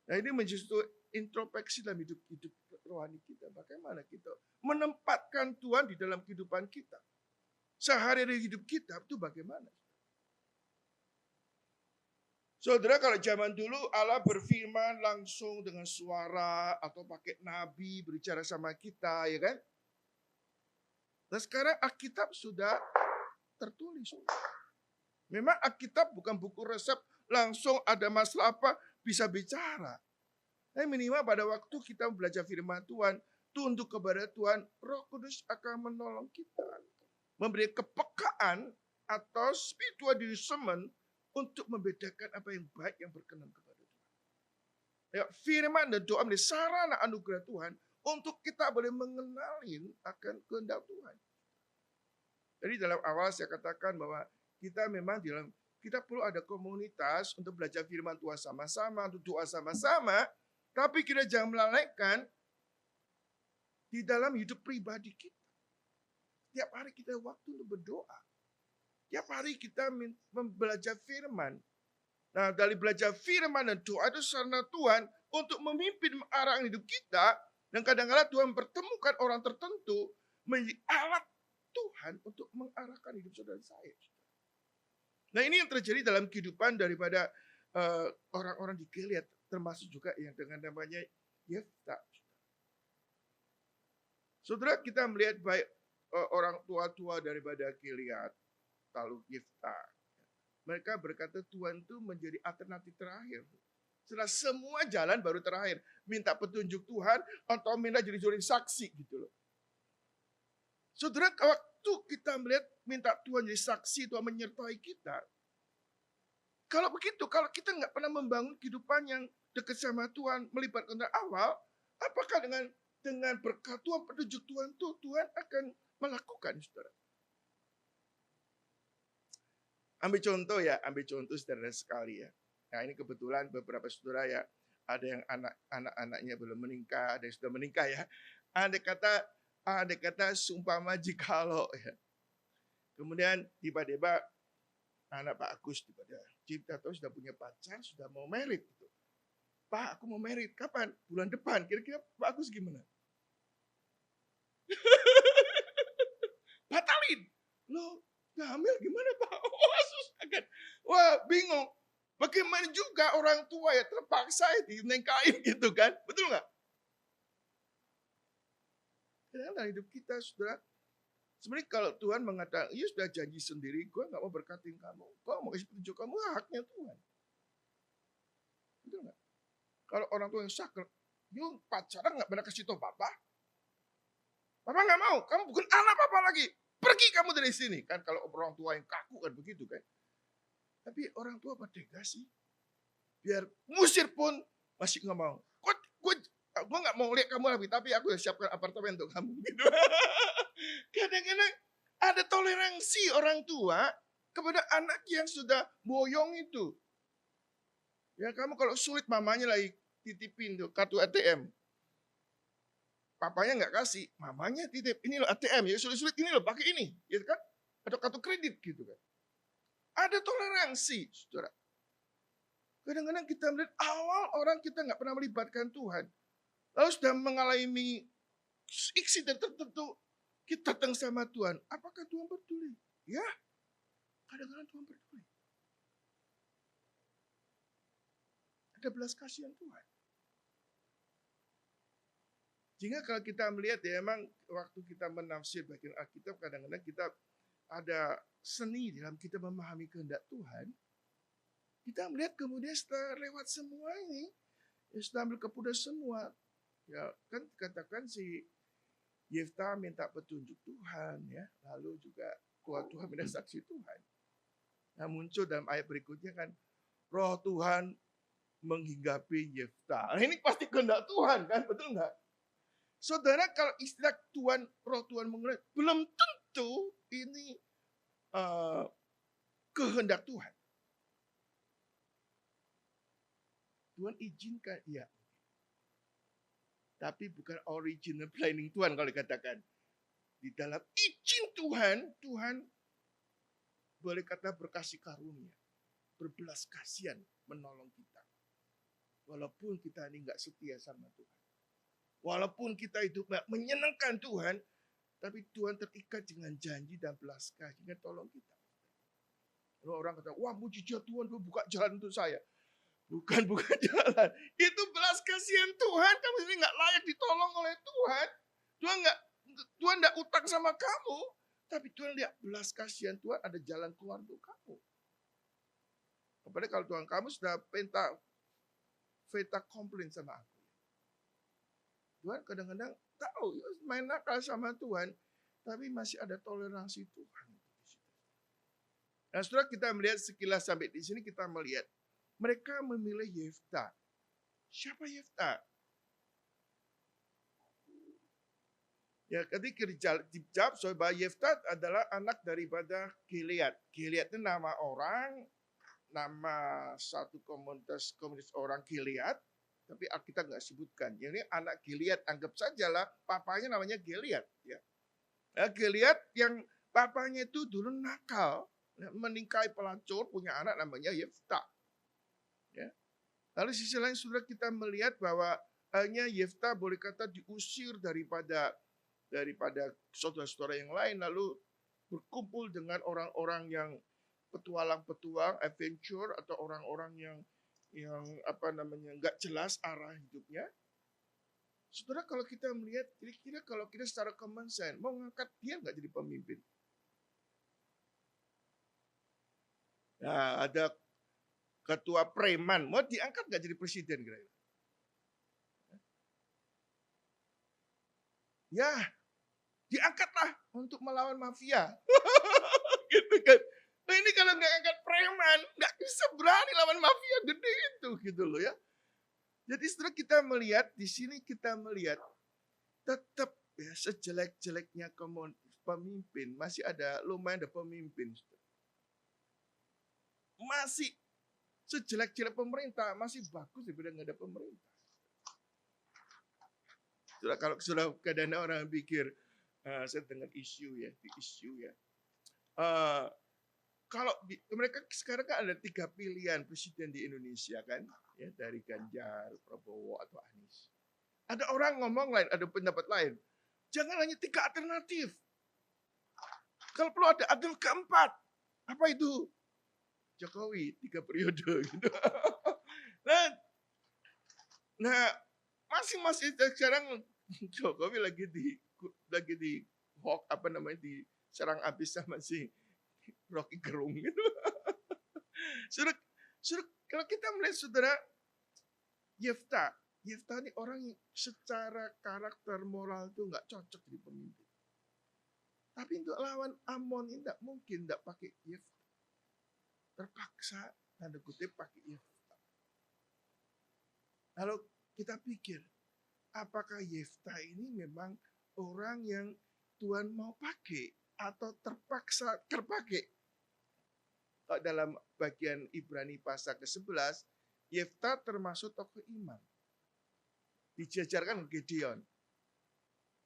Nah ini menjadi introspeksi dalam hidup rohani kita. Bagaimana kita menempatkan Tuhan di dalam kehidupan kita. Sehari-hari hidup kita itu bagaimana? Saudara, kalau zaman dulu Allah berfirman langsung dengan suara atau pakai nabi berbicara sama kita, ya kan? Dan sekarang Alkitab sudah tertulis. Memang Alkitab bukan buku resep langsung ada masalah apa bisa bicara. Tapi minimal pada waktu kita belajar firman Tuhan, tunduk kepada Tuhan, Roh Kudus akan menolong kita. Memberi kepekaan atau spiritual discernment untuk membedakan apa yang baik yang berkenan kepada Tuhan. Ya, firman dan doa menjadi sarana anugerah Tuhan untuk kita boleh mengenalin akan kehendak Tuhan. Jadi dalam awal saya katakan bahwa kita memang kita perlu ada komunitas untuk belajar firman Tuhan sama-sama, untuk doa sama-sama, tapi kita jangan melalaikan di dalam hidup pribadi kita. Tiap hari kita waktu untuk berdoa. Tiap hari kita belajar firman. Nah, dari belajar firman dan doa itu sarana Tuhan untuk memimpin mengarahkan hidup kita. Dan kadang-kadang Tuhan mempertemukan orang tertentu menjadi alat Tuhan untuk mengarahkan hidup saudara saya. Nah, ini yang terjadi dalam kehidupan daripada orang-orang di Gilead, termasuk juga yang dengan namanya Yefta. Saudara, kita melihat baik orang tua-tua daripada Gilead, lalu Yefta. Mereka berkata Tuhan itu menjadi alternatif terakhir. Setelah semua jalan baru terakhir. Minta petunjuk Tuhan atau minta jadi saksi gitu loh. Saudara, waktu kita melihat minta Tuhan jadi saksi, Tuhan menyertai kita. Kalau begitu, kalau kita nggak pernah membangun kehidupan yang dekat sama Tuhan, melibatkan dari awal, apakah dengan berkat Tuhan, petunjuk Tuhan itu, Tuhan akan melakukan, saudara? Ambil contoh saudara sekali ya. Nah ini kebetulan beberapa saudara ya, ada yang anak-anaknya belum menikah, ada yang sudah menikah ya. Ada kata sumpama jikalau ya. Kemudian tiba-tiba anak Pak Agus tiba-tiba kita tahu sudah punya pacar, sudah mau married gitu. Pak, aku mau married. Kapan? Bulan depan. Kira-kira Pak Agus gimana? Batalin. Loh, hamil gimana Pak? Wah, susah kan. Wah, bingung. Bagaimana juga orang tua ya terpaksa dinikahin gitu kan. Betul nggak? Dalam hidup kita, saudara, sebenarnya kalau Tuhan mengatakan, iya sudah janji sendiri, gue nggak mau berkatin kamu. Gue mau kasih petunjuk kamu, haknya Tuhan. Betul nggak? Kalau orang tua yang sakral, yuk pacaran nggak pernah kasih tau papa. Papa nggak mau, kamu bukan anak papa lagi. Pergi kamu dari sini. Kan kalau orang tua yang kaku kan begitu kan. Tapi orang tua apa tega sih? Biar musir pun masih nggak mau. Gue nggak mau lihat kamu lagi, tapi aku udah siapkan apartemen untuk kamu. Gitu. Kadang-kadang ada toleransi orang tua kepada anak yang sudah boyong itu. Ya kamu kalau sulit mamanya lagi titipin tuh kartu ATM. Papanya nggak kasih, mamanya titip. Ini loh ATM, ya sulit-sulit ini loh pakai ini, gitu kan? Atau kartu kredit gitu kan. Ada toleransi, saudara. Kadang-kadang kita melihat awal orang kita nggak pernah melibatkan Tuhan. Lalu sudah mengalami insiden tertentu, kita datang sama Tuhan. Apakah Tuhan peduli? Ya, kadang-kadang Tuhan peduli. Ada belas kasihan Tuhan. Sehingga kalau kita melihat ya memang waktu kita menafsir bagian Alkitab, kadang-kadang kita ada seni dalam kita memahami kehendak Tuhan. Kita melihat kemudian setelah lewat semua ini, ya setelah ambil keputusan semua, ya kan dikatakan si Yefta minta petunjuk Tuhan ya, lalu juga kuat Tuhan minta saksi Tuhan. Nah muncul dalam ayat berikutnya kan, Roh Tuhan menghinggapi Yefta. Nah, ini pasti kehendak Tuhan kan, betul nggak? Saudara, kalau istilah Tuhan, Roh Tuhan mengenai, belum tentu ini kehendak Tuhan. Tuhan izinkan, iya. Tapi bukan original planning Tuhan kalau dikatakan. Di dalam izin Tuhan, Tuhan boleh kata berkasih karunia. Berbelas kasihan menolong kita. Walaupun kita ini nggak setia sama Tuhan. Walaupun kita hidup menyenangkan Tuhan, tapi Tuhan terikat dengan janji dan belas kasihan tolong kita. Kalau orang kata, wah mujizat Tuhan buka jalan untuk saya. Bukan jalan. Itu belas kasihan Tuhan. Kamu ini nggak layak ditolong oleh Tuhan. Tuhan nggak utang sama kamu. Tapi Tuhan lihat belas kasihan Tuhan ada jalan keluar untuk kamu. Apalagi kalau Tuhan kamu sudah veta komplain sama aku. Tuhan kadang-kadang tahu main nakal sama Tuhan. Tapi masih ada toleransi Tuhan. Nah setelah kita melihat sekilas sampai di sini kita melihat. Mereka memilih Yefta. Siapa Yefta? Ya, ketika dijawab bahwa Yefta adalah anak daripada Gilead. Gilead itu nama orang, nama satu komunitas orang Gilead, tapi Alkitab nggak sebutkan. Ini anak Gilead, anggap sajalah papanya namanya Gilead. Ya. Nah, Gilead yang papanya itu dulu nakal, meningkai pelacur, punya anak namanya Yefta. Ya. Lalu sisi lain sudah kita melihat bahwa hanya Yefta boleh kata diusir daripada saudara-saudara yang lain, lalu berkumpul dengan orang-orang yang petualang-petualang, adventure atau orang-orang yang nggak jelas arah hidupnya. Saudara, kalau kita melihat kira-kira kalau kita secara common sense mau ngangkat dia nggak jadi pemimpin? Nah, ada ketua preman, mau diangkat nggak jadi presiden kira-kira? Ya, diangkatlah untuk melawan mafia. Gitu kan. Nah ini kalau nggak angkat preman, nggak bisa berani lawan mafia gede itu gitu loh ya. Jadi setelah kita melihat, di sini kita melihat tetap ya sejelek-jeleknya pemimpin, masih ada lumayan ada pemimpin. Masih sejelek-jelek pemerintah, masih bagus daripada nggak ada pemerintah. Sudah kalau sudah kadang orang pikir, saya dengan isu ya. Kalau mereka sekarang kan ada 3 pilihan presiden di Indonesia kan, ya dari Ganjar, Prabowo atau Anies. Ada orang ngomong lain, ada pendapat lain. Jangan hanya 3 alternatif. Kalau perlu ada alternatif keempat. Apa itu? Jokowi 3 periode gitu. Nah, masing-masing sekarang Jokowi lagi di diserang habis sama si Rocky Gerung gitu. Sudah, kalau kita melihat saudara Yefta ini orang yang secara karakter moral itu nggak cocok jadi pemimpin. Tapi untuk lawan Amon ini tidak mungkin tidak pakai Yefta. Terpaksa tanda kutip pakai Yefta. Lalu kita pikir, apakah Yefta ini memang orang yang Tuhan mau pakai atau terpaksa terpakai? Kalau dalam bagian Ibrani pasal ke-11, Yefta termasuk tokoh iman. Dijajarkan dengan Gideon.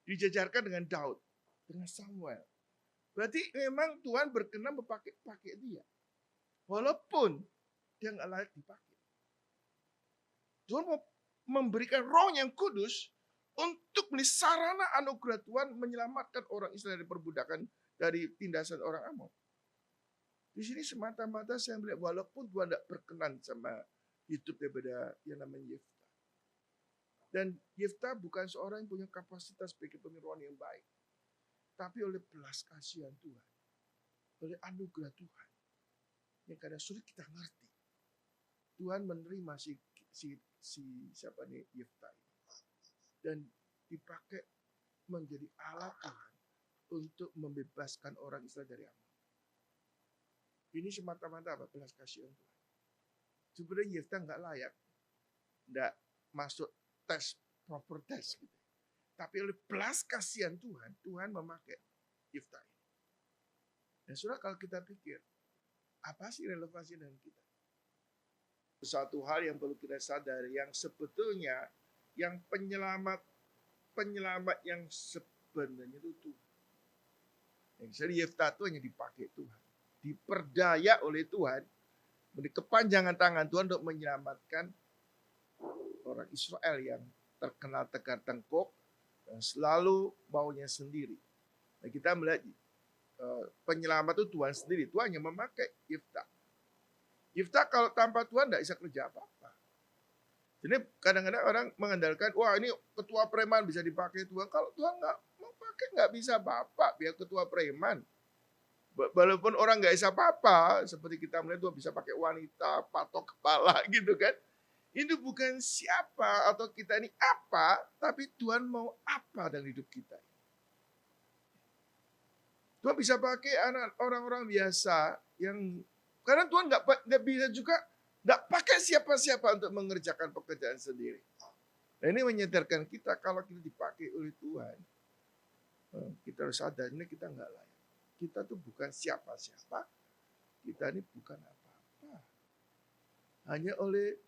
Dijajarkan dengan Daud. Dengan Samuel. Berarti memang Tuhan berkenan pakai dia. Walaupun dia nggak layak dipakai. Tuhan mau memberikan roh yang kudus untuk menjadi sarana anugerah Tuhan menyelamatkan orang Israel dari perbudakan dari tindasan orang Amon. Di sini semata-mata saya melihat walaupun Tuhan tidak berkenan sama hidup daripada yang namanya Yefta. Dan Yefta bukan seorang yang punya kapasitas sebagai pemimpin yang baik. Tapi oleh belas kasihan Tuhan. Oleh anugerah Tuhan. Yang kadang sulit kita ngerti. Tuhan menerima si siapa nih Yefta ini. Dan dipakai menjadi alat Tuhan untuk membebaskan orang Israel dari Amon. Ini semata-mata apa? Belas kasihan Tuhan. Sebenarnya Yefta nggak layak. Nggak masuk proper test gitu. Tapi oleh belas kasihan Tuhan, Tuhan memakai Yefta ini. Dan saudara kalau kita pikir, apa sih relevansi dengan kita? Satu hal yang perlu kita sadari, yang sebetulnya yang penyelamat yang sebenarnya itu Tuhan. Yang jadi Yefta itu hanya dipakai Tuhan. Diperdaya oleh Tuhan, menjadi kepanjangan tangan Tuhan untuk menyelamatkan orang Israel yang terkenal tegar tengkuk dan selalu maunya sendiri. Nah, kita melihat penyelamat itu Tuhan sendiri. Tuhan yang memakai Yefta. Yefta kalau tanpa Tuhan tidak bisa kerja apa-apa. Jadi kadang-kadang orang mengandalkan, wah ini ketua preman bisa dipakai Tuhan. Kalau Tuhan nggak mau pakai nggak bisa bapak biar ketua preman. Walaupun orang nggak bisa apa-apa, seperti kita melihat Tuhan bisa pakai wanita, patok kepala gitu kan. Ini bukan siapa atau kita ini apa, tapi Tuhan mau apa dalam hidup kita. Tuhan bisa pakai orang-orang biasa yang karena Tuhan nggak bisa juga nggak pakai siapa-siapa untuk mengerjakan pekerjaan sendiri. Nah, ini menyadarkan kita kalau kita dipakai oleh Tuhan, kita harus sadar ini kita nggak layak. Kita tuh bukan siapa-siapa, kita ini bukan apa-apa. Hanya oleh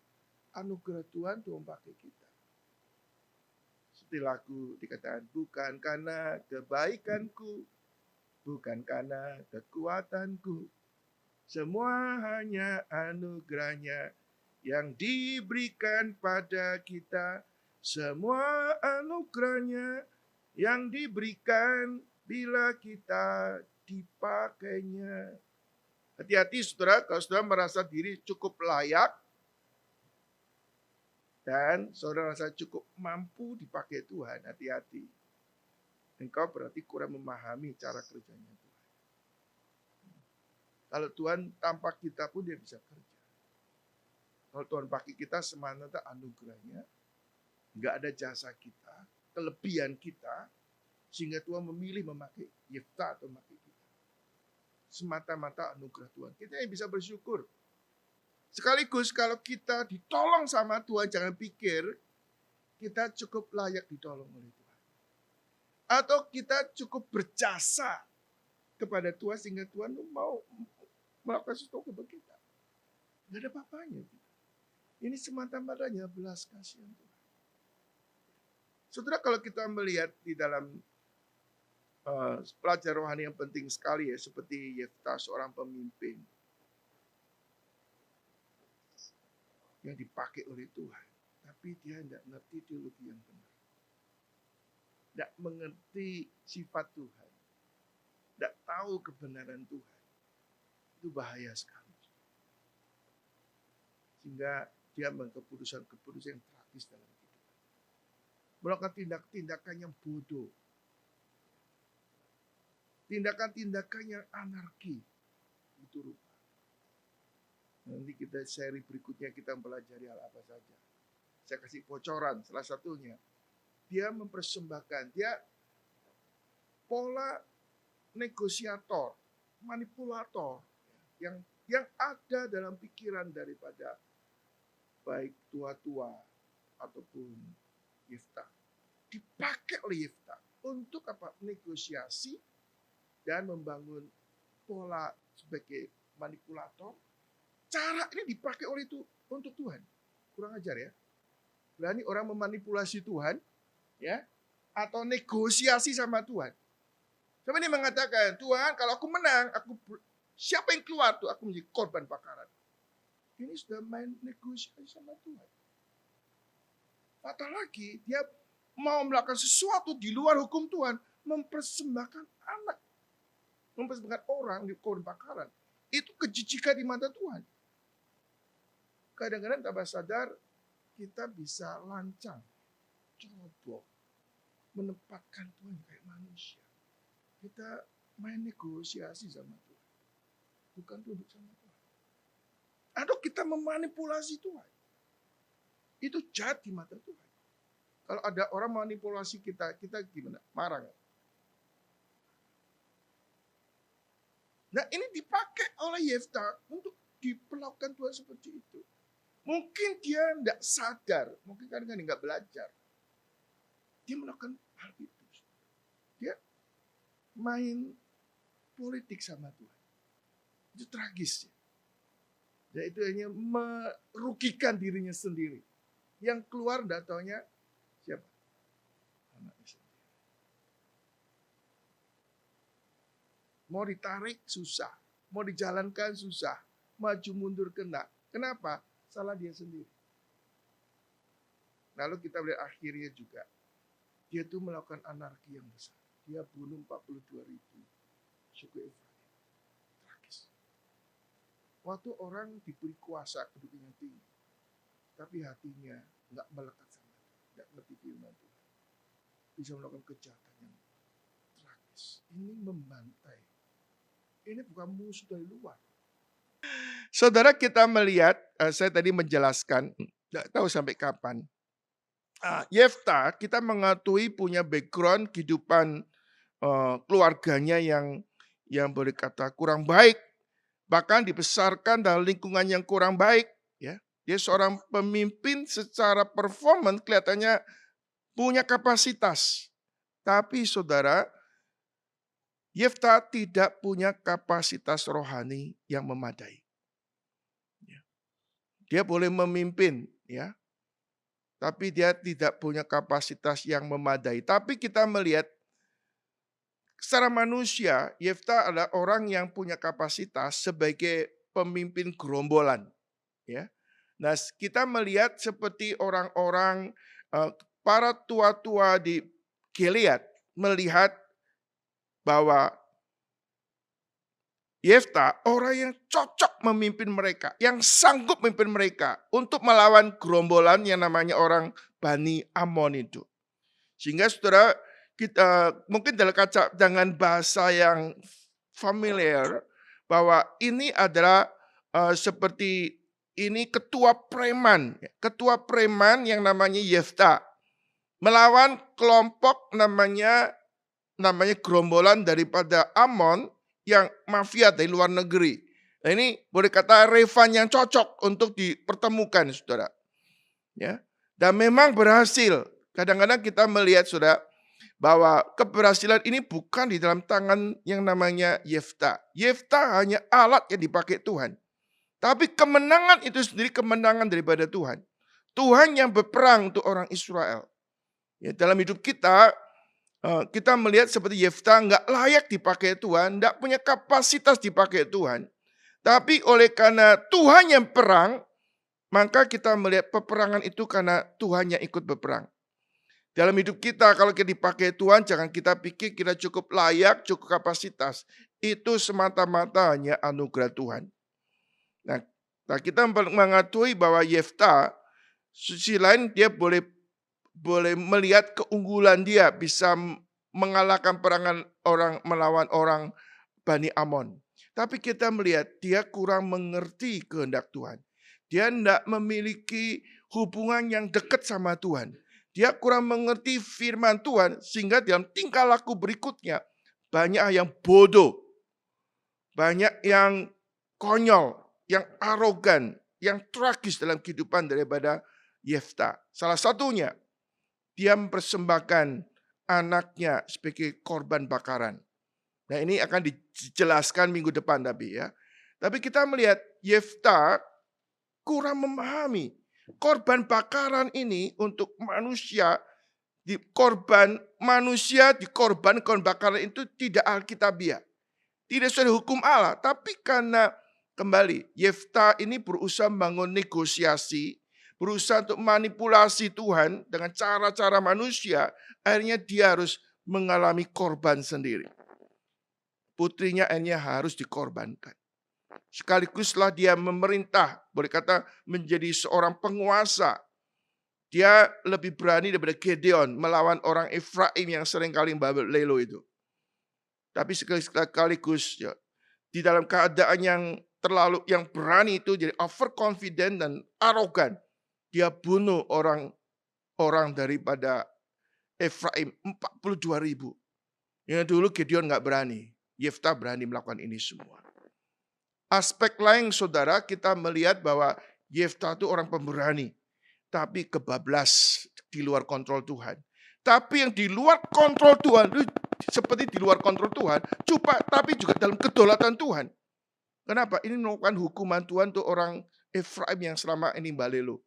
anugerah Tuhan pakai kita. Seperti lagu dikatakan, bukan karena kebaikanku, bukan karena kekuatanku, semua hanya anugerahnya yang diberikan pada kita. Semua anugerahnya yang diberikan bila kita dipakainya. Hati-hati saudara, kalau saudara merasa diri cukup layak, dan saudara rasa cukup mampu dipakai Tuhan, hati-hati. Engkau berarti kurang memahami cara kerjanya Tuhan. Kalau Tuhan tanpa kita pun dia bisa kerja. Kalau Tuhan pakai kita semata anugerahnya, nggak ada jasa kita, kelebihan kita, sehingga Tuhan memilih memakai Yefta atau memakai kita. Semata-mata anugerah Tuhan. Kita yang bisa bersyukur. Sekaligus kalau kita ditolong sama Tuhan, jangan pikir kita cukup layak ditolong oleh Tuhan. Atau kita cukup berjasa kepada Tuhan sehingga Tuhan mau melakukan sesuatu kepada kita. Tidak ada apa-apanya. Ini semata-matanya belas kasihan Tuhan. Saudara, kalau kita melihat di dalam pelajaran rohani yang penting sekali ya, seperti Yefta, seorang pemimpin yang dipakai oleh Tuhan, tapi dia tidak mengerti teologi yang benar, tidak mengerti sifat Tuhan, tidak tahu kebenaran Tuhan. Itu bahaya sekali, sehingga dia mengambil keputusan yang tragis dalam hidup, melakukan tindakan yang bodoh, tindakan-tindakan yang anarki. Itu rupa. Nanti kita seri berikutnya kita mempelajari hal apa saja. Saya kasih bocoran, salah satunya. Dia mempersembahkan, dia pola negosiator, manipulator, yang ada dalam pikiran daripada baik tua-tua ataupun Yefta. Dipakai oleh Yefta untuk apa? Negosiasi dan membangun pola sebagai manipulator. Cara ini dipakai oleh itu untuk Tuhan. Kurang ajar ya. Berani orang memanipulasi Tuhan, ya, atau negosiasi sama Tuhan. Sampai ini mengatakan, Tuhan kalau aku menang, siapa yang keluar tuh? Aku menjadi korban bakaran. Ini sudah main negosiasi sama Tuhan. Atau lagi, dia mau melakukan sesuatu di luar hukum Tuhan, mempersembahkan anak, mempersembahkan orang di korban bakaran. Itu kejijikan di mata Tuhan. Kadang-kadang tanpa sadar kita bisa lancang, ceroboh, menempatkan Tuhan kayak manusia. Kita main negosiasi sama Tuhan, bukan tunduk sama Tuhan. Atau kita memanipulasi Tuhan. Itu jahat di mata Tuhan. Kalau ada orang manipulasi kita gimana? Marah nggak? Nah ini dipakai oleh Yefta untuk diperlakukan Tuhan seperti itu. Mungkin dia tidak sadar, mungkin kadang-kadang nggak belajar. Dia melakukan hal itu. Dia main politik sama Tuhan. Itu tragis ya. Dan itu hanya merugikan dirinya sendiri. Yang keluar tidak taunya siapa? Anaknya sendiri. Mau ditarik susah, mau dijalankan susah, maju mundur kena. Kenapa? Salah dia sendiri. Lalu kita lihat akhirnya juga. Dia tuh melakukan anarki yang besar. Dia bunuh 42.000 suku Efraim. Tragis. Waktu orang diberi kuasa kedudukan yang tinggi, tapi hatinya nggak melekat sama Tuhan, nggak ngerti firman Tuhan, bisa melakukan kejahatan yang tragis. Ini membantai. Ini bukan musuh dari luar. Saudara, kita melihat, saya tadi menjelaskan, tidak tahu sampai kapan. Yefta, kita mengetahui punya background kehidupan keluarganya yang boleh kata kurang baik. Bahkan dibesarkan dalam lingkungan yang kurang baik. Ya. Dia seorang pemimpin secara performance kelihatannya punya kapasitas. Tapi saudara, Yefta tidak punya kapasitas rohani yang memadai. Dia boleh memimpin, ya, tapi dia tidak punya kapasitas yang memadai. Tapi kita melihat secara manusia, Yefta adalah orang yang punya kapasitas sebagai pemimpin gerombolan. Ya. Nah, kita melihat seperti orang-orang, para tua-tua di Gilead melihat bahwa Yefta orang yang cocok memimpin mereka, yang sanggup memimpin mereka untuk melawan gerombolan yang namanya orang Bani Amon itu. Sehingga saudara, kita mungkin dalam kaca dengan bahasa yang familiar bahwa ini adalah seperti ini ketua preman yang namanya Yefta melawan kelompok namanya gerombolan daripada Amon yang mafia dari luar negeri. Nah, ini boleh kata Revan yang cocok untuk dipertemukan, saudara. Ya, dan memang berhasil. Kadang-kadang kita melihat, saudara, bahwa keberhasilan ini bukan di dalam tangan yang namanya Yefta. Yefta hanya alat yang dipakai Tuhan. Tapi kemenangan itu sendiri kemenangan daripada Tuhan. Tuhan yang berperang untuk orang Israel. Ya, dalam hidup kita melihat seperti Yefta nggak layak dipakai Tuhan, nggak punya kapasitas dipakai Tuhan. Tapi oleh karena Tuhan yang perang, maka kita melihat peperangan itu karena Tuhan yang ikut berperang. Dalam hidup kita, kalau kita dipakai Tuhan, jangan kita pikir kita cukup layak, cukup kapasitas. Itu semata-mata hanya anugerah Tuhan. Nah, kita mengakui bahwa Yefta, sisi lain dia boleh melihat keunggulan dia, bisa mengalahkan perangan orang melawan orang Bani Amon. Tapi kita melihat dia kurang mengerti kehendak Tuhan. Dia tidak memiliki hubungan yang dekat sama Tuhan. Dia kurang mengerti firman Tuhan sehingga dalam tingkah laku berikutnya banyak yang bodoh, banyak yang konyol, yang arogan, yang tragis dalam kehidupan daripada Yefta. Salah satunya dia mempersembahkan anaknya sebagai korban bakaran. Nah, ini akan dijelaskan minggu depan ya. Tapi kita melihat Yefta kurang memahami korban bakaran ini untuk manusia, dikorban bakaran itu tidak alkitabiah. Tidak sesuai hukum Allah, tapi karena kembali Yefta ini berusaha membangun negosiasi, berusaha untuk manipulasi Tuhan dengan cara-cara manusia, akhirnya dia harus mengalami korban sendiri. Putrinya akhirnya harus dikorbankan. Sekaliguslah dia memerintah, boleh kata menjadi seorang penguasa. Dia lebih berani daripada Gideon melawan orang Efraim yang seringkali membawa lelo itu. Tapi sekaligus ya, di dalam keadaan yang berani itu jadi overconfident dan arogan. Dia bunuh orang daripada Efraim 42.000. Yang dulu Gideon nggak berani. Yefta berani melakukan ini semua. Aspek lain, saudara, kita melihat bahwa Yefta itu orang pemberani. Tapi kebablas di luar kontrol Tuhan. Tapi yang di luar kontrol Tuhan, seperti di luar kontrol Tuhan, tapi juga dalam kedaulatan Tuhan. Kenapa? Ini merupakan hukuman Tuhan untuk orang Efraim yang selama ini balelo.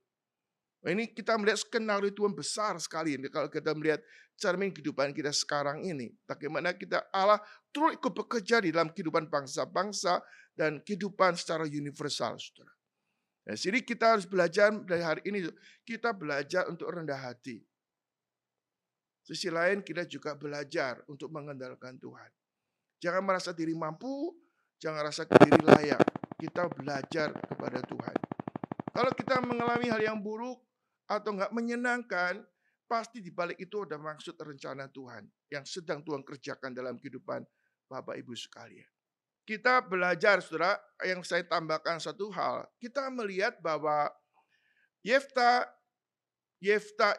Ini kita melihat skenario Tuhan besar sekali. Kalau kita melihat cermin kehidupan kita sekarang ini. Bagaimana Allah terus ikut bekerja di dalam kehidupan bangsa-bangsa dan kehidupan secara universal, saudara. Nah, jadi kita harus belajar dari hari ini. Kita belajar untuk rendah hati. Sisi lain kita juga belajar untuk mengandalkan Tuhan. Jangan merasa diri mampu, jangan rasa diri layak. Kita belajar kepada Tuhan. Kalau kita mengalami hal yang buruk atau enggak menyenangkan, pasti di balik itu ada maksud rencana Tuhan yang sedang Tuhan kerjakan dalam kehidupan Bapak Ibu sekalian. Kita belajar, saudara, yang saya tambahkan satu hal. Kita melihat bahwa Yefta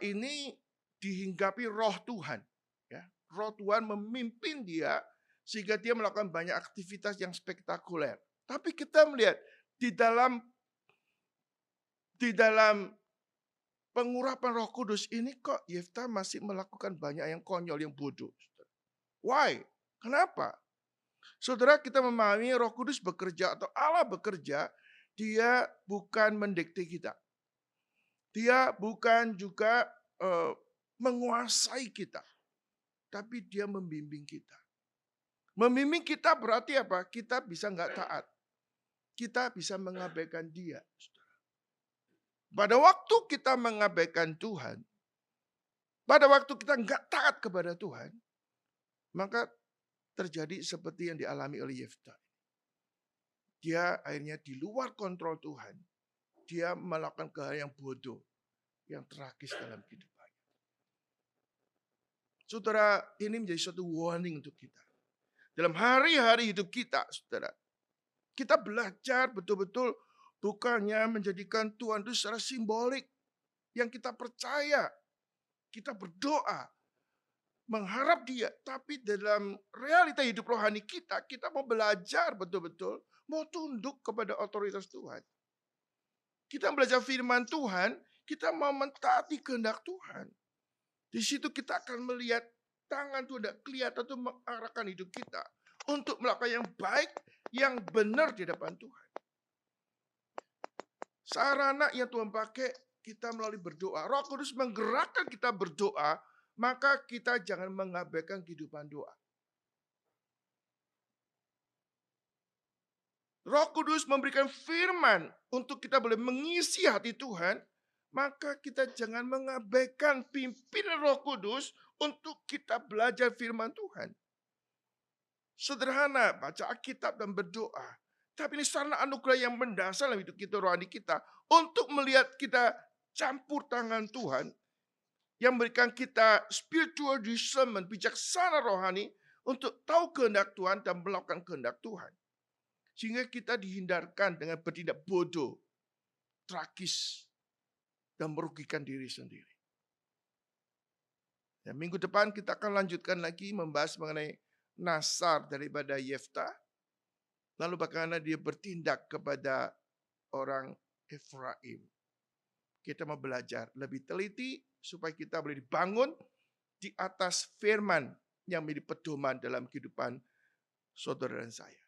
ini dihinggapi roh Tuhan. Ya, roh Tuhan memimpin dia sehingga dia melakukan banyak aktivitas yang spektakuler. Tapi kita melihat di dalam pengurapan Roh Kudus ini kok Yefta masih melakukan banyak yang konyol, yang bodoh. Why? Kenapa? Saudara, kita memahami Roh Kudus bekerja atau Allah bekerja, dia bukan mendikte kita. Dia bukan juga menguasai kita. Tapi dia membimbing kita. Membimbing kita berarti apa? Kita bisa nggak taat. Kita bisa mengabaikan dia. Pada waktu kita mengabaikan Tuhan, pada waktu kita nggak taat kepada Tuhan, maka terjadi seperti yang dialami oleh Yefta. Dia akhirnya di luar kontrol Tuhan. Dia melakukan hal yang bodoh, yang tragis dalam kehidupannya. Saudara, ini menjadi suatu warning untuk kita. Dalam hari-hari hidup kita, saudara, kita belajar betul-betul Bukannya menjadikan Tuhan itu secara simbolik yang kita percaya, kita berdoa, mengharap Dia, tapi dalam realita hidup rohani kita mau belajar betul-betul, mau tunduk kepada otoritas Tuhan. Kita belajar firman Tuhan, kita mau mentaati kehendak Tuhan. Di situ kita akan melihat tangan Tuhan tidak kelihatan itu mengarahkan hidup kita untuk melakukan yang baik, yang benar di depan Tuhan. Sarana yang Tuhan pakai kita melalui berdoa. Roh Kudus menggerakkan kita berdoa, maka kita jangan mengabaikan kehidupan doa. Roh Kudus memberikan firman untuk kita boleh mengisi hati Tuhan, maka kita jangan mengabaikan pimpinan Roh Kudus untuk kita belajar firman Tuhan. Sederhana, baca Alkitab dan berdoa. Tapi ini sarana anugerah yang mendasar dalam hidup kita, rohani kita, untuk melihat kita campur tangan Tuhan, yang memberikan kita spiritual discernment, bijaksana rohani, untuk tahu kehendak Tuhan dan melakukan kehendak Tuhan. Sehingga kita dihindarkan dengan bertindak bodoh, tragis, dan merugikan diri sendiri. Ya, minggu depan kita akan lanjutkan lagi membahas mengenai nasar daripada Yefta. Lalu bagaimana dia bertindak kepada orang Efraim. Kita mau belajar lebih teliti supaya kita boleh dibangun di atas firman yang menjadi pedoman dalam kehidupan saudara dan saya.